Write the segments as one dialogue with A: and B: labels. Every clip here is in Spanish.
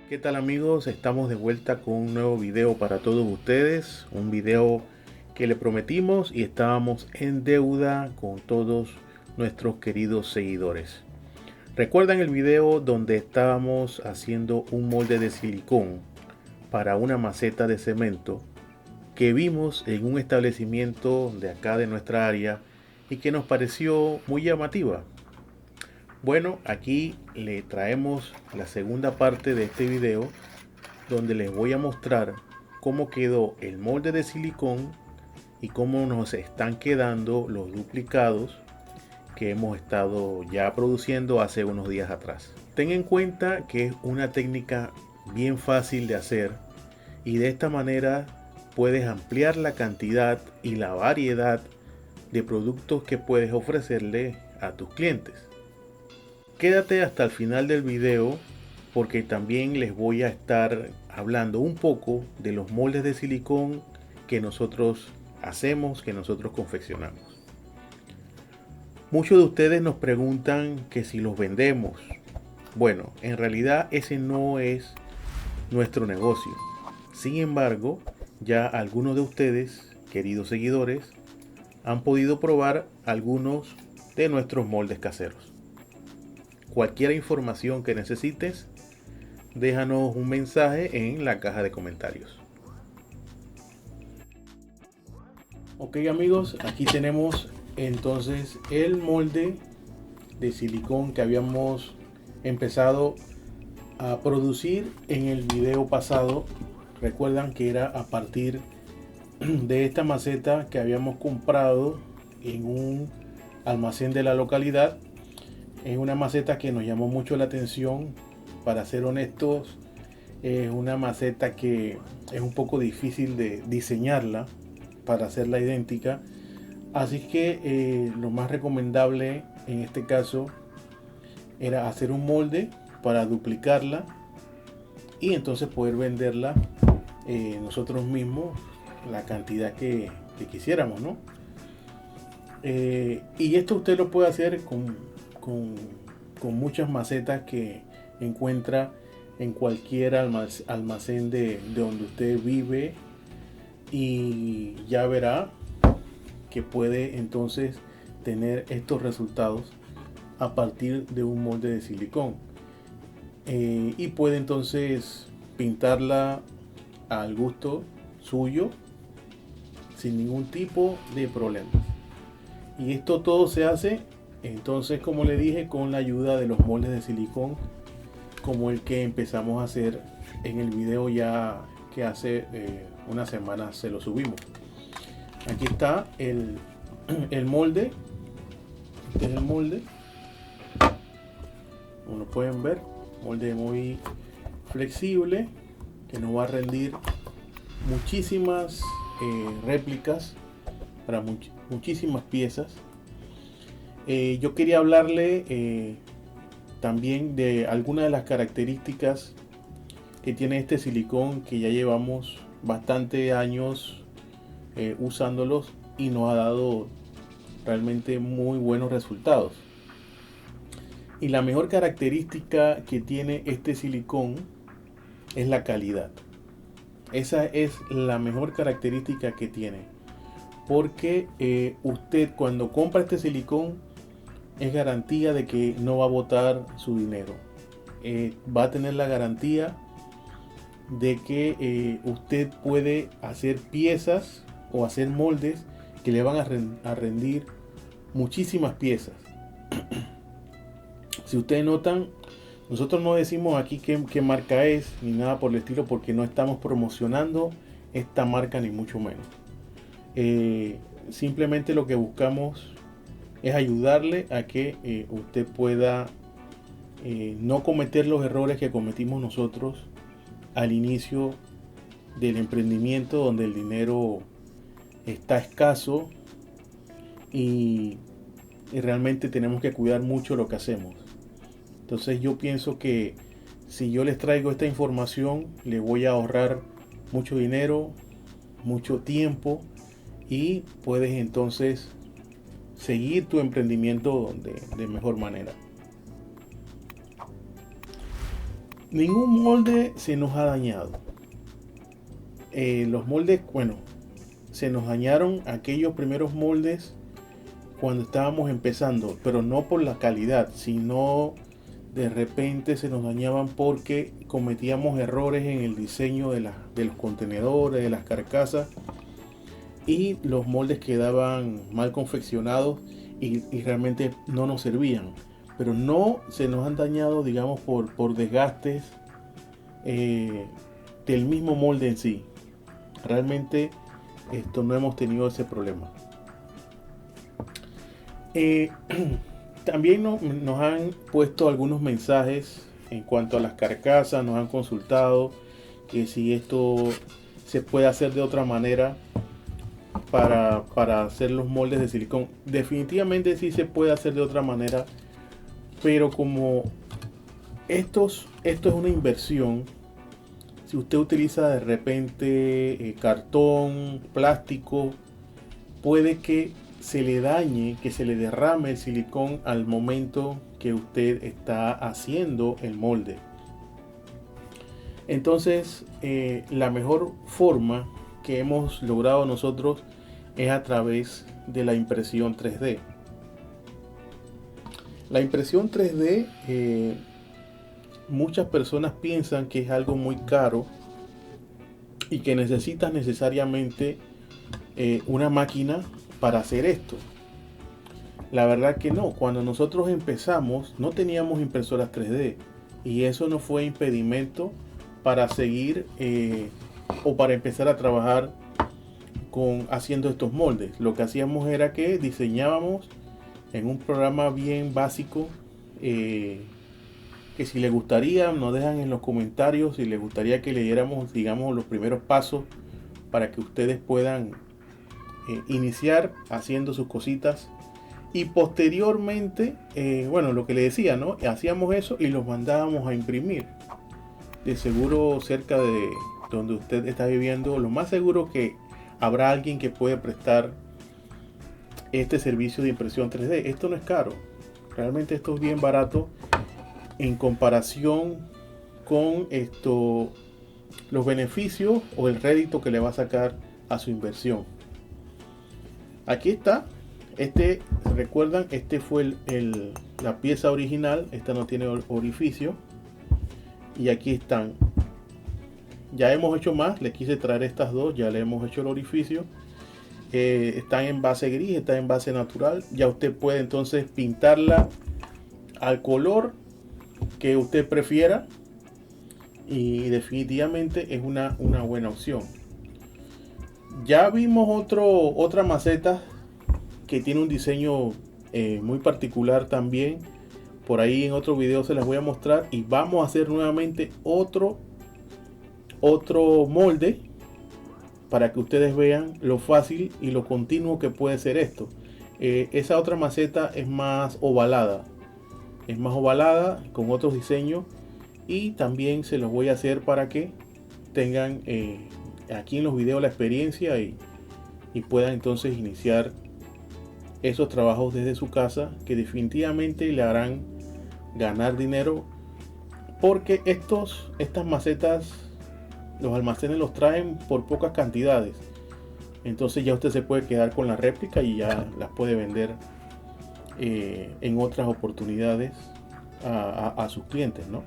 A: ¿Qué tal amigos? Estamos de vuelta con un nuevo video para todos ustedes. Un video que le prometimos y estábamos en deuda con todos nuestros queridos seguidores. ¿Recuerdan el video donde estábamos haciendo un molde de silicón para una maceta de cemento que vimos en un establecimiento de acá de nuestra área y que nos pareció muy llamativa? Bueno, aquí le traemos la segunda parte de este video donde les voy a mostrar cómo quedó el molde de silicón y cómo nos están quedando los duplicados que hemos estado ya produciendo hace unos días atrás. Ten en cuenta que es una técnica bien fácil de hacer y de esta manera puedes ampliar la cantidad y la variedad de productos que puedes ofrecerle a tus clientes. Quédate hasta el final del video porque también les voy a estar hablando un poco de los moldes de silicón que nosotros hacemos, que nosotros confeccionamos. Muchos de ustedes nos preguntan que si los vendemos. Bueno, en realidad ese no es nuestro negocio. Sin embargo, ya algunos de ustedes, queridos seguidores, han podido probar algunos de nuestros moldes caseros. Cualquier información que necesites, déjanos un mensaje en la caja de comentarios. Ok amigos, aquí tenemos entonces el molde de silicón que habíamos empezado a producir en el video pasado. Recuerdan que era a partir de esta maceta que habíamos comprado en un almacén de la localidad. Es una maceta que nos llamó mucho la atención. Para ser honestos, es una maceta que es un poco difícil de diseñarla para hacerla idéntica. Así que lo más recomendable en este caso era hacer un molde para duplicarla y entonces poder venderla nosotros mismos la cantidad que quisiéramos, ¿no? Y esto usted lo puede hacer con muchas macetas que encuentra en cualquier almacén de donde usted vive, y ya verá que puede entonces tener estos resultados a partir de un molde de silicón, y puede entonces pintarla al gusto suyo sin ningún tipo de problema. Y esto todo se hace entonces, como le dije, con la ayuda de los moldes de silicón como el que empezamos a hacer en el video ya que hace una semana se lo subimos. Aquí está el molde. Este es el molde, como lo pueden ver, molde muy flexible que nos va a rendir muchísimas réplicas para muchísimas piezas. Yo quería hablarle también de algunas de las características que tiene este silicón, que ya llevamos bastante años usándolos y nos ha dado realmente muy buenos resultados. Y la mejor característica que tiene este silicón es la calidad. Esa es la mejor característica que tiene, porque usted cuando compra este silicón es garantía de que no va a botar su dinero. Va a tener la garantía de que usted puede hacer piezas o hacer moldes que le van a rendir muchísimas piezas. Si ustedes notan, nosotros no decimos aquí qué marca es ni nada por el estilo, porque no estamos promocionando esta marca ni mucho menos. Simplemente lo que buscamos es ayudarle a que usted pueda no cometer los errores que cometimos nosotros al inicio del emprendimiento, donde el dinero está escaso y realmente tenemos que cuidar mucho lo que hacemos. Entonces yo pienso que si yo les traigo esta información, les voy a ahorrar mucho dinero, mucho tiempo, y puedes entonces seguir tu emprendimiento de mejor manera. Ningún molde se nos ha dañado. Los moldes, bueno, se nos dañaron aquellos primeros moldes cuando estábamos empezando, pero no por la calidad, sino de repente se nos dañaban porque cometíamos errores en el diseño de los contenedores, de las carcasas, y los moldes quedaban mal confeccionados y realmente no nos servían. Pero no se nos han dañado, digamos, por desgastes del mismo molde en sí. Realmente no hemos tenido ese problema. También nos han puesto algunos mensajes en cuanto a las carcasas, nos han consultado que si esto se puede hacer de otra manera para hacer los moldes de silicón. Definitivamente sí se puede hacer de otra manera, pero como esto es una inversión, si usted utiliza de repente cartón, plástico, puede que se le dañe, que se le derrame el silicón al momento que usted está haciendo el molde. Entonces, la mejor forma que hemos logrado nosotros es a través de la impresión 3D. La impresión 3D, muchas personas piensan que es algo muy caro y que necesitas necesariamente una máquina para hacer esto. La verdad que no. Cuando nosotros empezamos no teníamos impresoras 3D y eso no fue impedimento para seguir o para empezar a trabajar haciendo estos moldes. Lo que hacíamos era que diseñábamos en un programa bien básico, que si les gustaría nos dejan en los comentarios si les gustaría que le diéramos, digamos, los primeros pasos para que ustedes puedan iniciar haciendo sus cositas. Y posteriormente, bueno, lo que le decía, ¿no? Hacíamos eso y los mandábamos a imprimir. De seguro cerca de donde usted está viviendo, lo más seguro que habrá alguien que puede prestar este servicio de impresión 3D. Esto no es caro. Realmente esto es bien barato en comparación con los beneficios o el rédito que le va a sacar a su inversión. Aquí está. Recuerdan, este fue la pieza original. Esta no tiene orificio. Y aquí están. Ya hemos hecho más. Le quise traer estas dos. Ya le hemos hecho el orificio. Están en base gris. Está en base natural. Ya usted puede entonces pintarla al color que usted prefiera. Y definitivamente es una buena opción. Ya vimos otra maceta que tiene un diseño muy particular también. Por ahí en otro video se las voy a mostrar. Y vamos a hacer nuevamente otro molde para que ustedes vean lo fácil y lo continuo que puede ser esto. Esa otra maceta es más ovalada. Es más ovalada con otros diseños. Y también se los voy a hacer para que tengan aquí en los videos la experiencia y puedan entonces iniciar esos trabajos desde su casa, que definitivamente le harán ganar dinero, porque estas macetas los almacenes los traen por pocas cantidades. Entonces ya usted se puede quedar con la réplica y ya las puede vender en otras oportunidades a sus clientes, ¿no?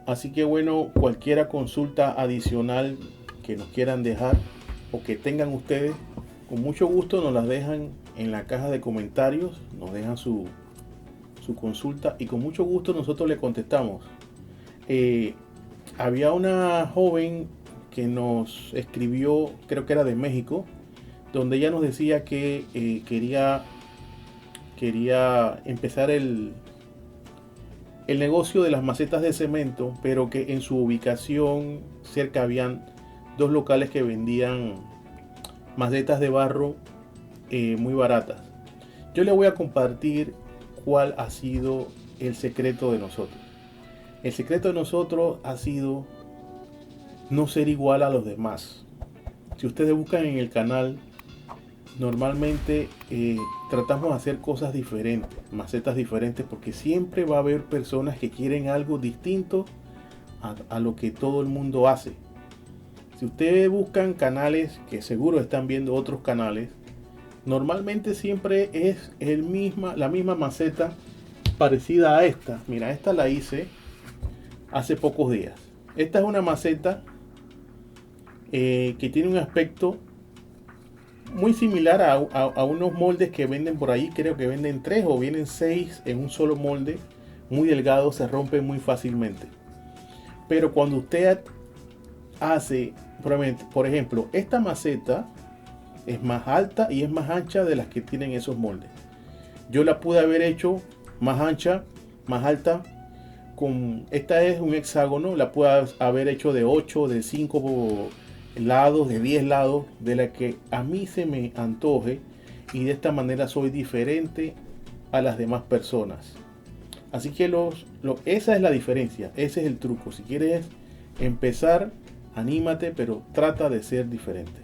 A: Así que bueno, cualquier consulta adicional que nos quieran dejar o que tengan ustedes, con mucho gusto nos las dejan en la caja de comentarios, nos dejan su consulta y con mucho gusto nosotros le contestamos. Había una joven que nos escribió, creo que era de México, donde ella nos decía que quería empezar el negocio de las macetas de cemento, pero que en su ubicación cerca habían dos locales que vendían macetas de barro muy baratas. Yo le voy a compartir cuál ha sido el secreto de nosotros. El secreto de nosotros ha sido no ser igual a los demás. Si ustedes buscan en el canal normalmente tratamos de hacer cosas diferentes, macetas diferentes, porque siempre va a haber personas que quieren algo distinto a lo que todo el mundo hace. Si ustedes buscan canales, que seguro están viendo otros canales, normalmente siempre es la misma maceta parecida a esta. Mira, esta la hice hace pocos días. Esta es una maceta que tiene un aspecto muy similar a unos moldes que venden por ahí. Creo que venden 3 o vienen 6 en un solo molde, muy delgado, se rompen muy fácilmente. Pero cuando usted hace, por ejemplo, esta maceta es más alta y es más ancha de las que tienen esos moldes. Yo la pude haber hecho más ancha, más alta. Esta es un hexágono, la pude haber hecho de 8, de 5 lados, de 10 lados, de la que a mí se me antoje, y de esta manera soy diferente a las demás personas. Así que esa es la diferencia, ese es el truco. Si quieres empezar, anímate, pero trata de ser diferente.